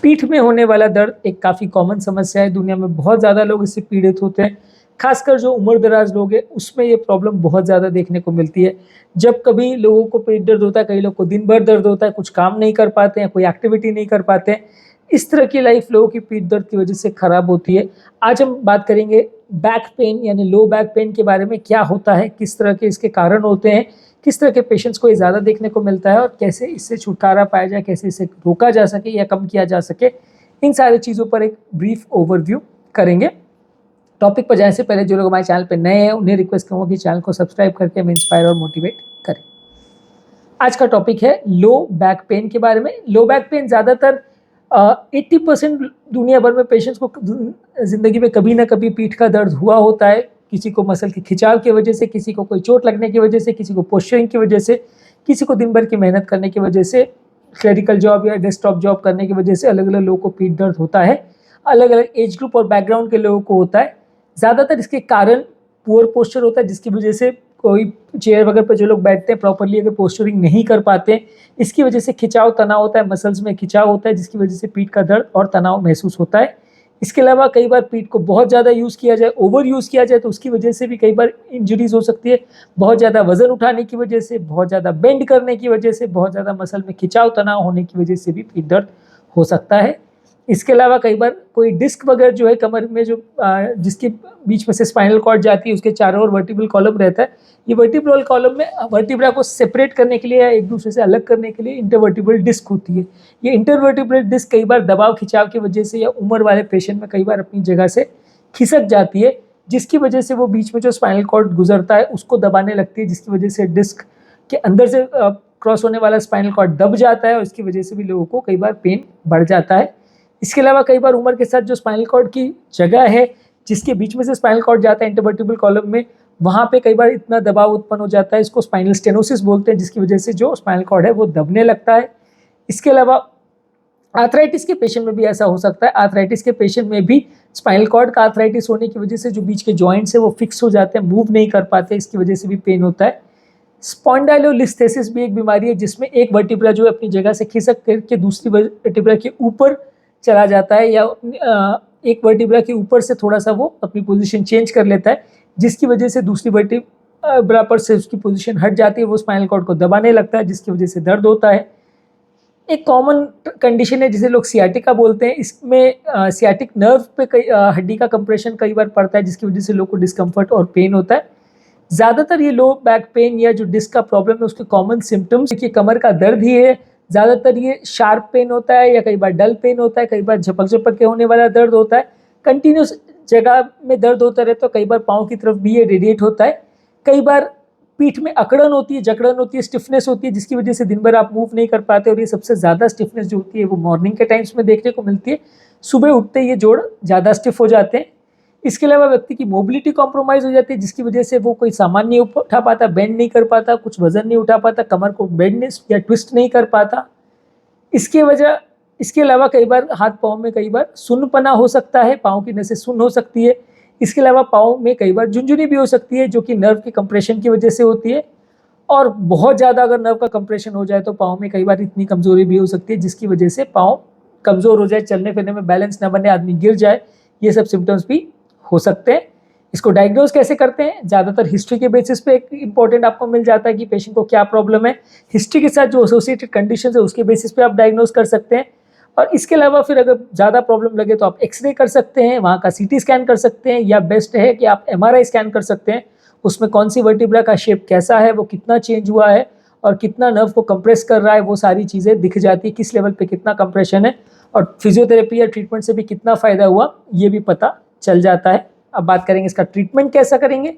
पीठ में होने वाला दर्द एक काफ़ी कॉमन समस्या है। दुनिया में बहुत ज़्यादा लोग इससे पीड़ित होते हैं। खासकर जो उम्र-दराज लोग हैं, उसमें ये प्रॉब्लम बहुत ज़्यादा देखने को मिलती है। जब कभी लोगों को पेट दर्द होता है, कई लोग को दिन भर दर्द होता है, कुछ काम नहीं कर पाते हैं, कोई एक्टिविटी नहीं कर पाते हैं। इस तरह की लाइफ लोगों की पीठ दर्द की वजह से खराब होती है। आज हम बात करेंगे बैक पेन यानी लो बैक पेन के बारे में। क्या होता है, किस तरह के इसके कारण होते हैं, किस तरह के पेशेंट्स को ये ज़्यादा देखने को मिलता है और कैसे इससे छुटकारा पाया जाए, कैसे इसे रोका जा सके या कम किया जा सके। इन सारी चीज़ों पर एक ब्रीफ ओवरव्यू करेंगे। टॉपिक पर जाने से पहले जो लोग हमारे चैनल पर नए हैं, उन्हें रिक्वेस्ट करूँगा कि चैनल को सब्सक्राइब करके हमें इंस्पायर और मोटिवेट करें। आज का टॉपिक है लो बैक पेन के बारे में। लो बैक पेन ज़्यादातर 80% दुनिया भर में पेशेंट्स को ज़िंदगी में कभी ना कभी पीठ का दर्द हुआ होता है। किसी को मसल के खिंचाव की वजह से, किसी को कोई चोट लगने की वजह से, किसी को पोस्चरिंग की वजह से, किसी को दिन भर की मेहनत करने की वजह से, क्लरिकल जॉब या डेस्कटॉप जॉब करने की वजह से अलग अलग लोगों को पीठ दर्द होता है। अलग अलग एज ग्रुप और बैकग्राउंड के लोगों को होता है। ज़्यादातर इसके कारण पुअर पोस्चर होता है, जिसकी वजह से कोई चेयर वगैरह पर जो लोग बैठते हैं प्रॉपरली अगर पोस्चरिंग नहीं कर पाते, इसकी वजह से खिंचाव तनाव होता है, मसल्स में खिंचाव होता है, जिसकी वजह से पीठ का दर्द और तनाव महसूस होता है। इसके अलावा कई बार पीठ को बहुत ज़्यादा यूज़ किया जाए, ओवर यूज़ किया जाए, तो उसकी वजह से भी कई बार इंजरीज हो सकती है। बहुत ज़्यादा वजन उठाने की वजह से, बहुत ज़्यादा बेंड करने की वजह से, बहुत ज़्यादा मसल में खिंचाव तनाव होने की वजह से भी पीठ दर्द हो सकता है। इसके अलावा कई बार कोई डिस्क वगैरह जो है कमर में जो जिसके बीच में से स्पाइनल कॉर्ड जाती है, उसके चारों ओर वर्टिब्रल कॉलम रहता है। ये वर्टिब्रल कॉलम में वर्टिब्रा को सेपरेट करने के लिए या एक दूसरे से अलग करने के लिए इंटरवर्टिब्रल डिस्क होती है। ये इंटरवर्टिब्रल डिस्क कई बार दबाव खिंचाव की वजह से या उम्र वाले पेशेंट में कई बार अपनी जगह से खिसक जाती है, जिसकी वजह से वो बीच में जो स्पाइनल कॉर्ड गुजरता है उसको दबाने लगती है, जिसकी वजह से डिस्क के अंदर से क्रॉस होने वाला स्पाइनल कॉर्ड दब जाता है और इसकी वजह से भी लोगों को कई बार पेन बढ़ जाता है। इसके अलावा कई बार उम्र के साथ जो स्पाइनल कॉर्ड की जगह है जिसके बीच में से स्पाइनल कॉर्ड जाता है इंटरवर्टिब्रल कॉलम में, वहाँ पे कई बार इतना दबाव उत्पन्न हो जाता है, इसको स्पाइनल स्टेनोसिस बोलते हैं, जिसकी वजह से जो स्पाइनल कॉर्ड है वो दबने लगता है। इसके अलावा आर्थराइटिस के पेशेंट में भी ऐसा हो सकता है। आर्थराइटिस के पेशेंट में भी स्पाइनल कॉर्ड का आर्थराइटिस होने की वजह से जो बीच के जॉइंट्स है वो फिक्स हो जाते हैं, मूव नहीं कर पाते, इसकी वजह से भी पेन होता है। स्पॉन्डाइलोलिस्थेसिस भी एक बीमारी है जिसमें एक वर्टिब्रा जो है अपनी जगह से खिसक करके दूसरी वर्टिब्रा के ऊपर चला जाता है या एक वर्टिब्रा के ऊपर से थोड़ा सा वो अपनी पोजीशन चेंज कर लेता है, जिसकी वजह से दूसरी वर्टिब्रा पर से उसकी पोजीशन हट जाती है, वो स्पाइनल कॉर्ड को दबाने लगता है, जिसकी वजह से दर्द होता है। एक कॉमन कंडीशन है जिसे लोग सियाटिका बोलते हैं। इसमें सियाटिक नर्व पे हड्डी का कंप्रेशन कई बार पड़ता है, जिसकी वजह से लोग को डिस्कम्फर्ट और पेन होता है। ज़्यादातर ये लो बैक पेन या जो डिस्क का प्रॉब्लम है उसके कॉमन सिम्टम्स देखिए कमर का दर्द ही है। ज़्यादातर ये शार्प पेन होता है या कई बार डल पेन होता है, कई बार झपक झपक के होने वाला दर्द होता है, कंटिन्यूस जगह में दर्द होता रहता है, कई बार पाँव की तरफ भी ये रेडिएट होता है। कई बार पीठ में अकड़न होती है, जकड़न होती है, स्टिफनेस होती है, जिसकी वजह से दिन भर आप मूव नहीं कर पाते और ये सबसे ज़्यादा स्टिफनेस जो होती है वो मॉर्निंग के टाइम्स में देखने को मिलती है। सुबह उठते ये जोड़ ज़्यादा स्टिफ हो जाते हैं। इसके अलावा व्यक्ति की मोबिलिटी कॉम्प्रोमाइज़ हो जाती है, जिसकी वजह से वो कोई सामान नहीं उठा पाता, बेंड नहीं कर पाता, कुछ वजन नहीं उठा पाता, कमर को बेंड या ट्विस्ट नहीं कर पाता। इसके अलावा कई बार हाथ पाँव में कई बार सुन्नपना हो सकता है, पाँव की नसें सुन्न हो सकती है। इसके अलावा पाँव में कई बार झुनझुनी भी हो सकती है, जो कि नर्व के कंप्रेशन की वजह से होती है। और बहुत ज़्यादा अगर नर्व का कंप्रेशन हो जाए तो पाँव में कई बार इतनी कमज़ोरी भी हो सकती है, जिसकी वजह से पाँव कमज़ोर हो जाए, चलने फिरने में बैलेंस न बने, आदमी गिर जाए, ये सब सिम्टम्स भी हो सकते हैं। इसको डायग्नोज कैसे करते हैं? ज़्यादातर हिस्ट्री के बेसिस पे एक इंपॉर्टेंट आपको मिल जाता है कि पेशेंट को क्या प्रॉब्लम है। हिस्ट्री के साथ जो एसोसिएटेड कंडीशन है उसके बेसिस पे आप डायग्नोज कर सकते हैं। और इसके अलावा फिर अगर ज़्यादा प्रॉब्लम लगे तो आप एक्सरे कर सकते हैं, वहाँ का सीटी स्कैन कर सकते हैं, या बेस्ट है कि आप एमआरआई स्कैन कर सकते हैं। उसमें कौन सी वर्टिब्रा का शेप कैसा है, वो कितना चेंज हुआ है और कितना नर्व को कंप्रेस कर रहा है, वो सारी चीज़ें दिख जाती है, किस लेवल पे कितना कंप्रेशन है और फिजियोथेरेपी या ट्रीटमेंट से भी कितना फ़ायदा हुआ ये भी पता चल जाता है। अब बात करेंगे इसका ट्रीटमेंट कैसा करेंगे।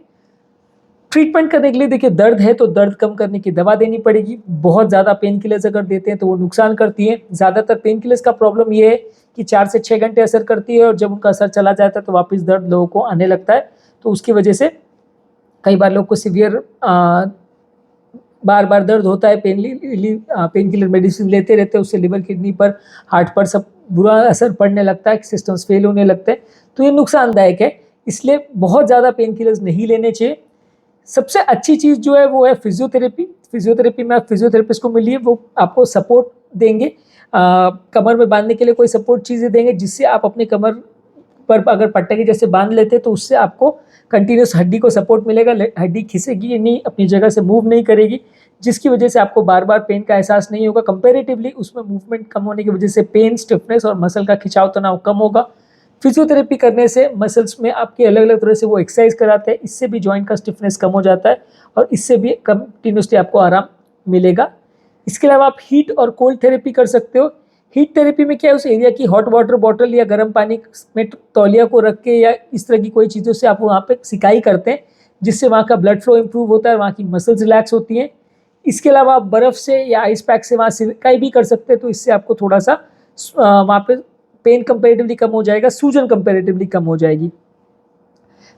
ट्रीटमेंट करने के लिए देखिए दर्द है तो दर्द कम करने की दवा देनी पड़ेगी। बहुत ज़्यादा पेन किलर्स अगर देते हैं तो वो नुकसान करती है। ज़्यादातर पेन किलर्स का प्रॉब्लम ये है कि 4 से 6 घंटे असर करती है और जब उनका असर चला जाता है तो वापस दर्द लोगों को आने लगता है। तो उसकी वजह से कई बार लोग को सिवियर बार बार दर्द होता है, पेन किलर मेडिसिन लेते रहते हैं, उससे लिवर किडनी पर हार्ट पर सब बुरा असर पड़ने लगता है, सिस्टम्स फेल होने लगते हैं, तो ये नुकसानदायक है। इसलिए बहुत ज़्यादा पेन किलर्स नहीं लेने चाहिए। सबसे अच्छी चीज़ जो है वो है फिजियोथेरेपी। फिजियोथेरेपी में आप फिजियोथेरेपिस्ट को मिलिए, वो आपको सपोर्ट देंगे। कमर में बांधने के लिए कोई सपोर्ट चीज़ें देंगे जिससे आप अपने कमर पर अगर पट्टे के जैसे बांध लेते हैं तो उससे आपको कंटिन्यूस हड्डी को सपोर्ट मिलेगा, हड्डी खिसेगी नहीं, अपनी जगह से मूव नहीं करेगी, जिसकी वजह से आपको बार बार पेन का एहसास नहीं होगा। कंपेरेटिवली उसमें मूवमेंट कम होने की वजह से पेन, स्टिफनेस और मसल का खिंचाव तनाव कम होगा। फिजियोथेरेपी करने से मसल्स में आपके अलग अलग तरह से वो एक्सरसाइज कराते हैं, इससे भी जॉइंट का स्टिफनेस कम हो जाता है और इससे भी कंटिन्यूसली आपको आराम मिलेगा। इसके अलावा आप हीट और कोल्ड थेरेपी कर सकते हो। हीट थेरेपी में क्या है, उस एरिया की हॉट वाटर बॉटल या गर्म पानी में तौलिया को रख के या इस तरह की कोई चीज़ों से आप वहाँ पे सिकाई करते हैं, जिससे वहाँ का ब्लड फ्लो इंप्रूव होता है, वहाँ की मसल्स रिलैक्स होती हैं। इसके अलावा आप बर्फ़ से या आइस पैक से वहाँ सिकाई भी कर सकते हैं, तो इससे आपको थोड़ा सा वहाँ पे पेन कंपेरेटिवली कम हो जाएगा, सूजन कंपेरेटिवली कम हो जाएगी।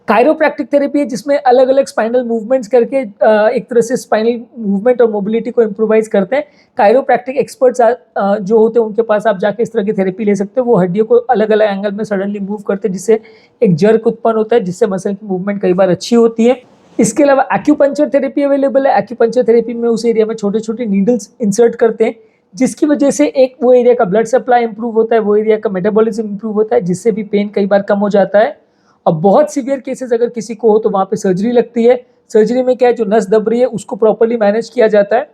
कायरोप्रैक्टिक थेरेपी है जिसमें अलग अलग स्पाइनल मूवमेंट्स करके एक तरह से स्पाइनल मूवमेंट और मोबिलिटी को इम्प्रोवाइज करते हैं। कायरोप्रैक्टिक एक्सपर्ट्स जो होते हैं उनके पास आप जाके इस तरह की थेरेपी ले सकते हो। वो हड्डियों को अलग अलग एंगल में सडनली मूव करते हैं, जिससे एक जर्क उत्पन्न होता है, जिससे मसल की मूवमेंट कई बार अच्छी होती है। इसके अलावा एक्यूपंक्चर थेरेपी अवेलेबल है। एक्यूपंक्चर थेरेपी में उस एरिया में छोटे छोटे नीडल्स इंसर्ट करते हैं, जिसकी वजह से एक वो एरिया का ब्लड सप्लाई इंप्रूव होता है, वो एरिया का मेटाबॉलिज्म इंप्रूव होता है, जिससे भी पेन कई बार कम हो जाता है। और बहुत सीवियर केसेस अगर किसी को हो तो वहाँ पे सर्जरी लगती है। सर्जरी में क्या है, जो नस दब रही है उसको प्रॉपर्ली मैनेज किया जाता है,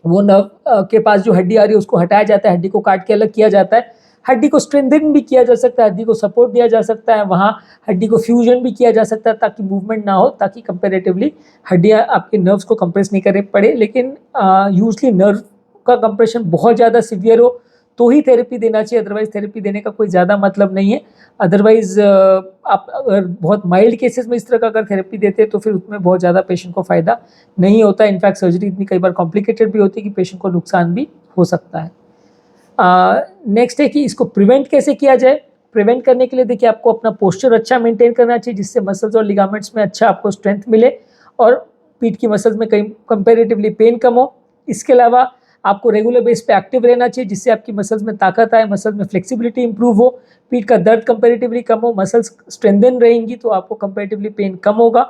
वो नर्व के पास जो हड्डी आ रही है उसको हटाया जाता है, हड्डी को काट के अलग किया जाता है, हड्डी को स्ट्रेंथन भी किया जा सकता है, हड्डी को सपोर्ट दिया जा सकता है, वहाँ हड्डी को फ्यूजन भी किया जा सकता है ताकि मूवमेंट ना हो, ताकि कंपेरेटिवली हड्डियाँ आपके नर्व्स को कंप्रेस नहीं करने पड़े। लेकिन यूजली नर्व का कंप्रेशन बहुत ज़्यादा सीवियर हो तो ही थेरेपी देना चाहिए, अदरवाइज थेरेपी देने का कोई ज़्यादा मतलब नहीं है। अदरवाइज आप अगर बहुत माइल्ड केसेस में इस तरह का अगर थेरेपी देते हैं तो फिर उसमें बहुत ज़्यादा पेशेंट को फ़ायदा नहीं होता। इनफैक्ट सर्जरी इतनी कई बार कॉम्प्लिकेटेड भी होती है कि पेशेंट को नुकसान भी हो सकता है। नेक्स्ट है कि इसको प्रिवेंट कैसे किया जाए। प्रिवेंट करने के लिए देखिए आपको अपना पोस्चर अच्छा मेंटेन करना चाहिए, जिससे मसल्स और लिगामेंट्स में अच्छा आपको स्ट्रेंथ मिले और पीठ की मसल्स में कहीं कंपेरेटिवली पेन कम हो। इसके अलावा आपको रेगुलर बेस पे एक्टिव रहना चाहिए, जिससे आपकी मसल्स में ताकत आए, मसल्स में फ्लेक्सिबिलिटी इंप्रूव हो, पीठ का दर्द कंपेरेटिवली कम हो, मसल्स स्ट्रेंथन रहेंगी तो आपको कंपेरेटिवली पेन कम होगा।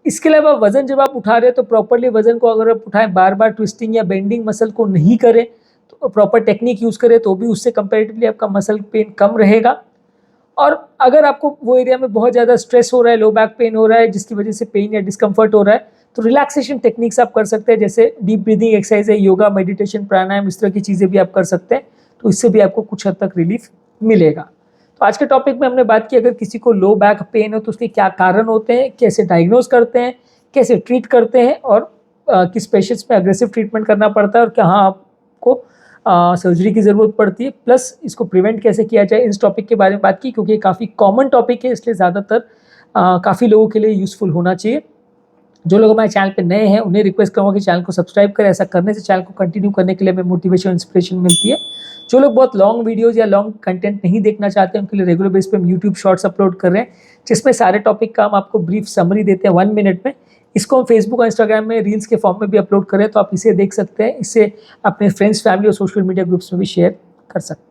इसके अलावा वजन जब आप उठा रहे हो तो प्रॉपरली वजन को अगर आप उठाएं, बार बार ट्विस्टिंग या बेंडिंग मसल को नहीं करें, तो प्रॉपर टेक्निक यूज़ करें तो भी उससे कंपेरेटिवली आपका मसल पेन कम रहेगा। और अगर आपको वो एरिया में बहुत ज़्यादा स्ट्रेस हो रहा है, लो बैक पेन हो रहा है, जिसकी वजह से पेन या डिस्कम्फर्ट हो रहा है, तो रिलैक्सेशन टेक्निक्स आप कर सकते हैं, जैसे डीप ब्रीदिंग एक्सरसाइज है, योगा, मेडिटेशन, प्राणायाम, इस तरह की चीज़ें भी आप कर सकते हैं, तो इससे भी आपको कुछ हद तक रिलीफ मिलेगा। तो आज के टॉपिक में हमने बात की अगर किसी को लो बैक पेन हो तो उसके क्या कारण होते हैं, कैसे डायग्नोज करते हैं, कैसे ट्रीट करते हैं और किस पेशेंट्स में अग्रेसिव ट्रीटमेंट करना पड़ता है और कहाँ आपको सर्जरी की ज़रूरत पड़ती है, प्लस इसको प्रिवेंट कैसे किया जाए, इस टॉपिक के बारे में बात की, क्योंकि ये काफ़ी कॉमन टॉपिक है, इसलिए ज़्यादातर काफ़ी लोगों के लिए यूज़फुल होना चाहिए। जो लोग हमारे चैनल पे नए हैं उन्हें रिक्वेस्ट करूँगा कि चैनल को सब्सक्राइब करें। ऐसा करने से चैनल को कंटिन्यू करने के लिए हमें मोटिवेशन, इंस्पिरेशन मिलती है। जो लोग बहुत लॉन्ग वीडियोज़ या लॉन्ग कंटेंट नहीं देखना चाहते हैं उनके लिए रेगुलर बेस पे हम यूट्यूब शॉर्ट्स अपलोड कर रहे हैं, जिसमें सारे टॉपिक का हम आपको ब्रीफ समरी देते हैं 1 मिनट में। इसको हम फेसबुक और इंस्टाग्राम में रील्स के फॉर्म में भी अपलोड करें, तो आप इसे देख सकते हैं। इससे अपने फ्रेंड्स, फैमिली और सोशल मीडिया ग्रुप्स में भी शेयर कर सकते हैं।